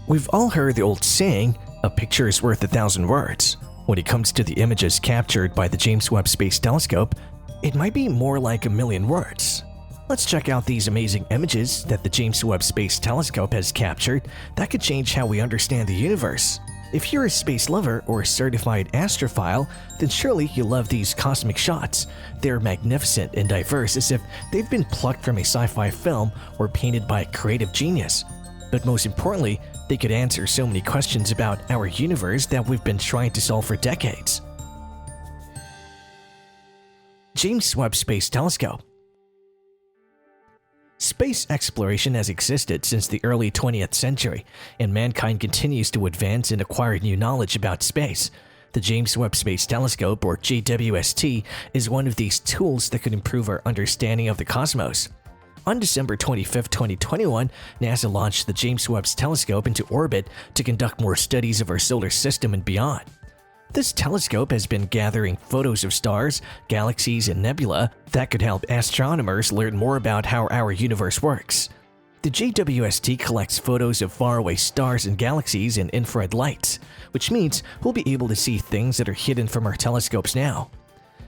We've all heard the old saying, a picture is worth 1,000 words. When it comes to the images captured by the James Webb Space Telescope, it might be more like 1,000,000 words. Let's check out these amazing images that the James Webb Space Telescope has captured that could change how we understand the universe. If you're a space lover or a certified astrophile, then surely you'll love these cosmic shots. They're magnificent and diverse, as if they've been plucked from a sci-fi film or painted by a creative genius. But most importantly, they could answer so many questions about our universe that we've been trying to solve for decades. James Webb Space Telescope. Space exploration has existed since the early 20th century, and mankind continues to advance and acquire new knowledge about space. The James Webb Space Telescope, or JWST, is one of these tools that could improve our understanding of the cosmos. On December 25, 2021, NASA launched the James Webb Telescope into orbit to conduct more studies of our solar system and beyond. This telescope has been gathering photos of stars, galaxies, and nebula that could help astronomers learn more about how our universe works. The JWST collects photos of faraway stars and galaxies in infrared lights, which means we'll be able to see things that are hidden from our telescopes now.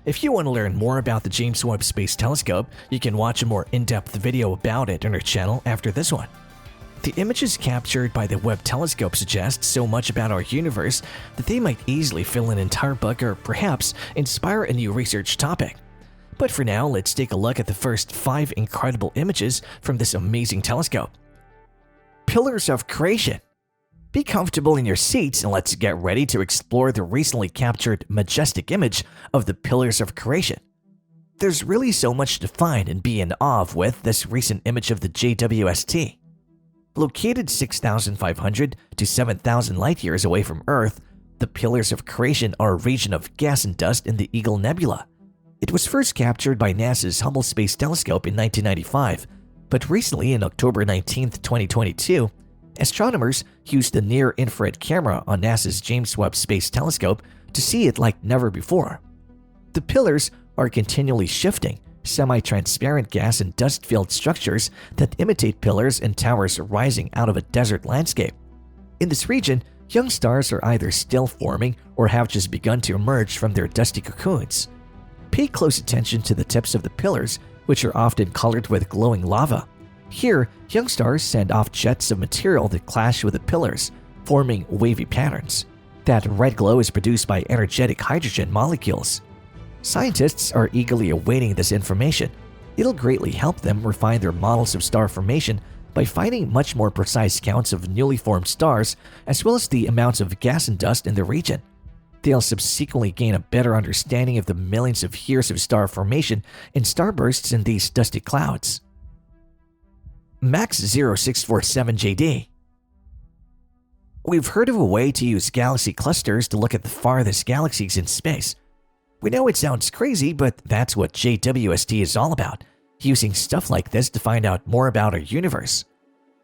If you want to learn more about the James Webb Space Telescope, you can watch a more in-depth video about it on our channel after this one. The images captured by the Webb telescope suggest so much about our universe that they might easily fill an entire book or perhaps inspire a new research topic. But for now, let's take a look at the first 5 incredible images from this amazing telescope. Pillars of Creation. Be comfortable in your seats and let's get ready to explore the recently captured majestic image of the Pillars of Creation. There's really so much to find and be in awe of with this recent image of the JWST. Located 6,500 to 7,000 light-years away from Earth, the Pillars of Creation are a region of gas and dust in the Eagle Nebula. It was first captured by NASA's Hubble Space Telescope in 1995, but recently in October 19, 2022, astronomers used a near-infrared camera on NASA's James Webb Space Telescope to see it like never before. The pillars are continually shifting, semi-transparent gas and dust-filled structures that imitate pillars and towers rising out of a desert landscape. In this region, young stars are either still forming or have just begun to emerge from their dusty cocoons. Pay close attention to the tips of the pillars, which are often colored with glowing lava. Here, young stars send off jets of material that clash with the pillars, forming wavy patterns. That red glow is produced by energetic hydrogen molecules. Scientists are eagerly awaiting this information. It'll greatly help them refine their models of star formation by finding much more precise counts of newly formed stars as well as the amounts of gas and dust in the region. They'll subsequently gain a better understanding of the millions of years of star formation and starbursts in these dusty clouds. SMACS 0647JD. We've heard of a way to use galaxy clusters to look at the farthest galaxies in space. We know it sounds crazy, but that's what JWST is all about, using stuff like this to find out more about our universe.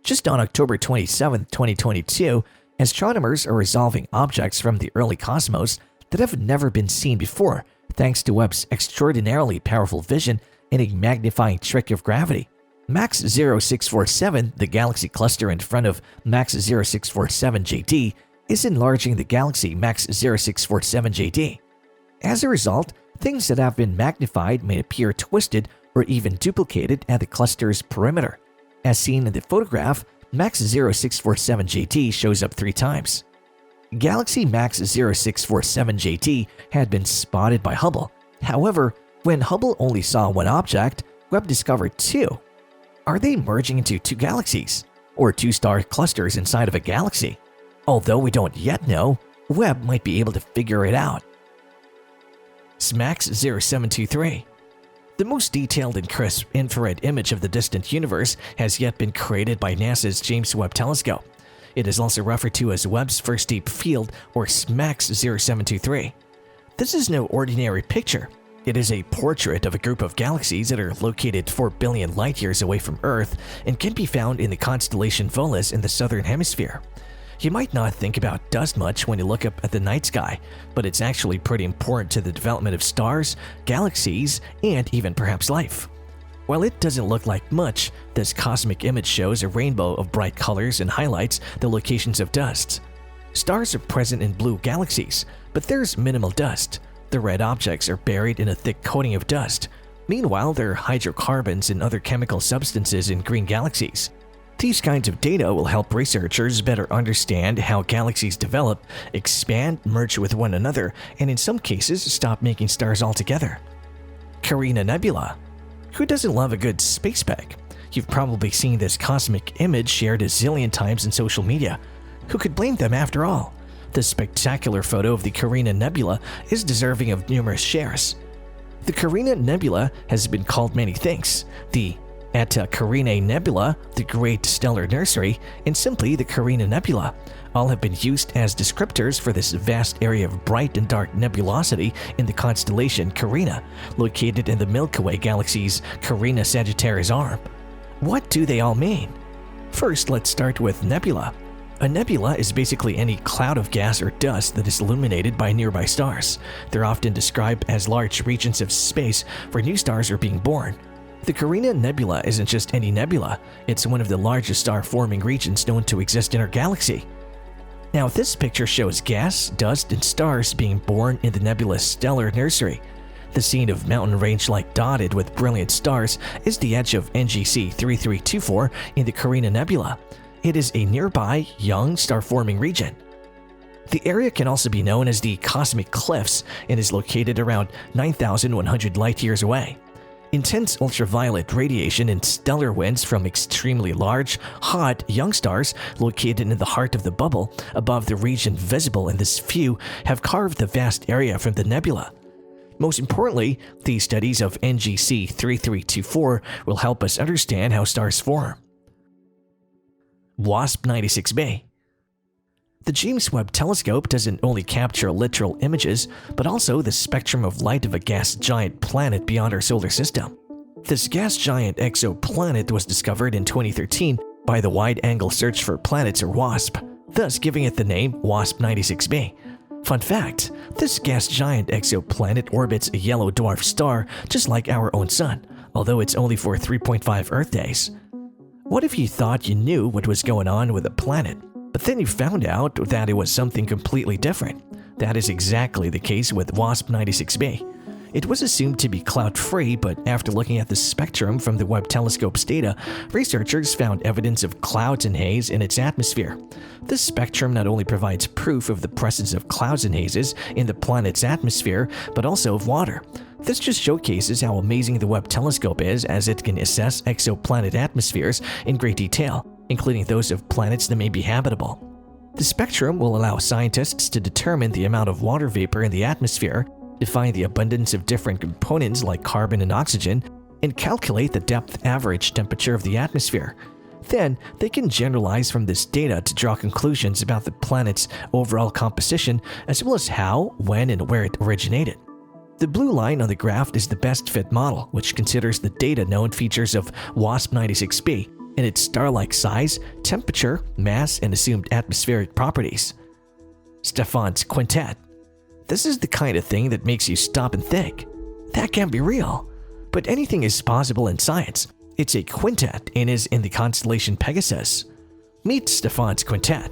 Just on October 27, 2022, astronomers are resolving objects from the early cosmos that have never been seen before, thanks to Webb's extraordinarily powerful vision and a magnifying trick of gravity. SMACS 0647, the galaxy cluster in front of SMACS 0647JD, is enlarging the galaxy SMACS 0647JD. As a result, things that have been magnified may appear twisted or even duplicated at the cluster's perimeter. As seen in the photograph, SMACS 0647JD shows up 3 times. Galaxy SMACS 0647JD had been spotted by Hubble. However, when Hubble only saw 1 object, Webb discovered 2. Are they merging into 2 galaxies, or 2 star clusters inside of a galaxy? Although we don't yet know, Webb might be able to figure it out. SMACS 0723. The most detailed and crisp infrared image of the distant universe has yet been created by NASA's James Webb Telescope. It is also referred to as Webb's First Deep Field, or SMACS 0723. This is no ordinary picture. It is a portrait of a group of galaxies that are located 4 billion light-years away from Earth and can be found in the constellation Volus in the southern hemisphere. You might not think about dust much when you look up at the night sky, but it's actually pretty important to the development of stars, galaxies, and even perhaps life. While it doesn't look like much, this cosmic image shows a rainbow of bright colors and highlights the locations of dust. Stars are present in blue galaxies, but there's minimal dust. The red objects are buried in a thick coating of dust. Meanwhile, there are hydrocarbons and other chemical substances in green galaxies. These kinds of data will help researchers better understand how galaxies develop, expand, merge with one another, and in some cases stop making stars altogether. CARINA Nebula. Who doesn't love a good space speck? You've probably seen this cosmic image shared a zillion times in social media. Who could blame them after all? This spectacular photo of the CARINA Nebula is deserving of numerous shares. The CARINA Nebula has been called many things: the Eta Carinae Nebula, the Great Stellar Nursery, and simply the CARINA Nebula. All have been used as descriptors for this vast area of bright and dark nebulosity in the constellation CARINA, located in the Milky Way galaxy's Carina Sagittarius arm. What do they all mean? First, let's start with nebula. A nebula is basically any cloud of gas or dust that is illuminated by nearby stars. They're often described as large regions of space where new stars are being born. The CARINA Nebula isn't just any nebula, it's one of the largest star-forming regions known to exist in our galaxy. Now, this picture shows gas, dust, and stars being born in the nebulous stellar nursery. The scene of mountain range-like dotted with brilliant stars is the edge of NGC 3324 in the CARINA Nebula. It is a nearby, young, star-forming region. The area can also be known as the Cosmic Cliffs and is located around 9,100 light-years away. Intense ultraviolet radiation and stellar winds from extremely large, hot, young stars located in the heart of the bubble above the region visible in this view have carved the vast area from the nebula. Most importantly, the studies of NGC 3324 will help us understand how stars form. WASP 96b. The James Webb Telescope doesn't only capture literal images, but also the spectrum of light of a gas giant planet beyond our solar system. This gas giant exoplanet was discovered in 2013 by the Wide-Angle Search for Planets, or WASP, thus giving it the name WASP 96b. Fun fact, this gas giant exoplanet orbits a yellow dwarf star just like our own Sun, although it's only for 3.5 Earth days. What if you thought you knew what was going on with a planet, but then you found out that it was something completely different? That is exactly the case with WASP 96b. It was assumed to be cloud-free, but after looking at the spectrum from the Webb Telescope's data, researchers found evidence of clouds and haze in its atmosphere. This spectrum not only provides proof of the presence of clouds and hazes in the planet's atmosphere, but also of water. This just showcases how amazing the Webb Telescope is, as it can assess exoplanet atmospheres in great detail, including those of planets that may be habitable. The spectrum will allow scientists to determine the amount of water vapor in the atmosphere, define the abundance of different components like carbon and oxygen, and calculate the depth average temperature of the atmosphere. Then, they can generalize from this data to draw conclusions about the planet's overall composition, as well as how, when, and where it originated. The blue line on the graph is the best fit model, which considers the data-known features of WASP 96b and its star-like size, temperature, mass, and assumed atmospheric properties. STEPHAN'S quintet. This is the kind of thing that makes you stop and think. That can't be real. But anything is possible in science. It's a quintet and is in the constellation Pegasus. Meet STEPHAN'S quintet.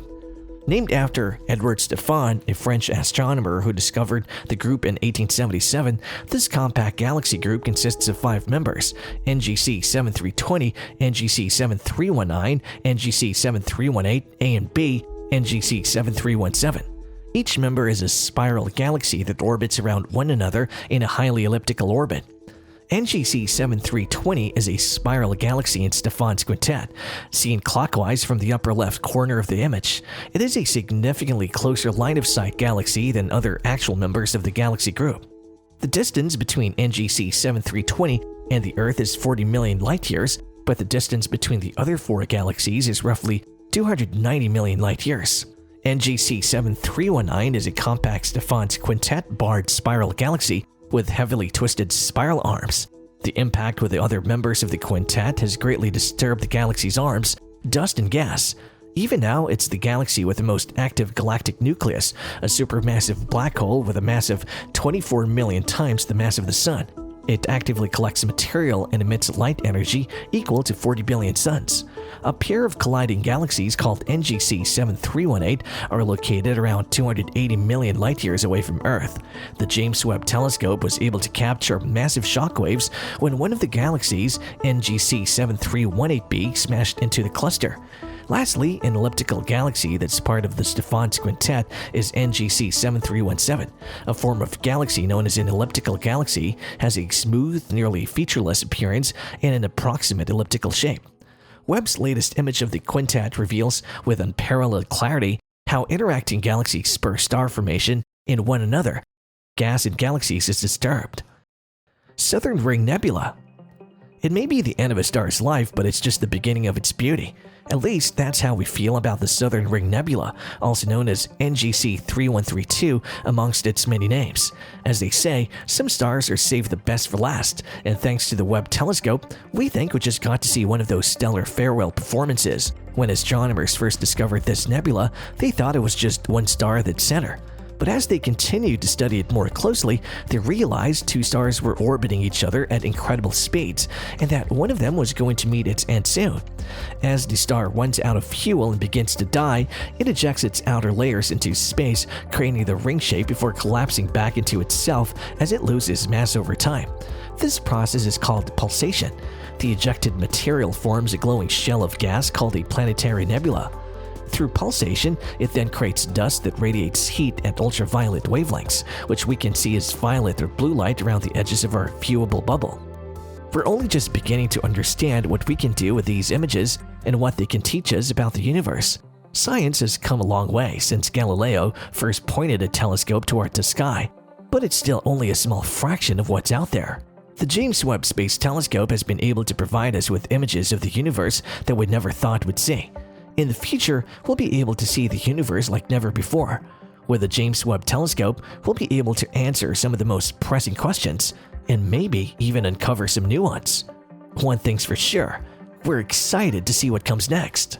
Named after Edward Stephan, a French astronomer who discovered the group in 1877, this compact galaxy group consists of 5 members: NGC 7320, NGC 7319, NGC 7318, A and B, NGC 7317. Each member is a spiral galaxy that orbits around one another in a highly elliptical orbit. NGC 7320 is a spiral galaxy in Stephan's quintet, seen clockwise from the upper left corner of the image. It is a significantly closer line-of-sight galaxy than other actual members of the galaxy group. The distance between NGC 7320 and the Earth is 40 million light-years, but the distance between the other 4 galaxies is roughly 290 million light-years. NGC 7319 is a compact Stephan's quintet barred spiral galaxy with heavily twisted spiral arms. The impact with the other members of the quintet has greatly disturbed the galaxy's arms, dust, and gas. Even now, it's the galaxy with the most active galactic nucleus, a supermassive black hole with a mass of 24 million times the mass of the Sun. It actively collects material and emits light energy equal to 40 billion suns. A pair of colliding galaxies called NGC 7318 are located around 280 million light-years away from Earth. The James Webb Telescope was able to capture massive shockwaves when one of the galaxies, NGC 7318b, smashed into the cluster. Lastly, an elliptical galaxy that's part of the STEPHAN'S quintet is NGC 7317. A form of galaxy known as an elliptical galaxy has a smooth, nearly featureless appearance and an approximate elliptical shape. Webb's latest image of the quintet reveals with unparalleled clarity how interacting galaxies spur star formation in one another. Gas in galaxies is disturbed. Southern Ring Nebula. It may be the end of a star's life, but it's just the beginning of its beauty. At least that's how we feel about the Southern Ring Nebula, also known as NGC 3132 amongst its many names. As they say, some stars are saved the best for last, and thanks to the Webb Telescope, we think we just got to see one of those stellar farewell performances. When astronomers first discovered this nebula, they thought it was just one star at its center. But as they continued to study it more closely, they realized two stars were orbiting each other at incredible speeds, and that one of them was going to meet its end soon. As the star runs out of fuel and begins to die, it ejects its outer layers into space, creating the ring shape before collapsing back into itself as it loses mass over time. This process is called pulsation. The ejected material forms a glowing shell of gas called a planetary nebula. Through pulsation, it then creates dust that radiates heat at ultraviolet wavelengths, which we can see as violet or blue light around the edges of our viewable bubble. We're only just beginning to understand what we can do with these images and what they can teach us about the universe. Science has come a long way since Galileo first pointed a telescope toward the sky, but it's still only a small fraction of what's out there. The James Webb Space Telescope has been able to provide us with images of the universe that we never thought we'd see. In the future, we'll be able to see the universe like never before. With the James Webb Telescope, we'll be able to answer some of the most pressing questions, and maybe even uncover some new ones. One thing's for sure, we're excited to see what comes next.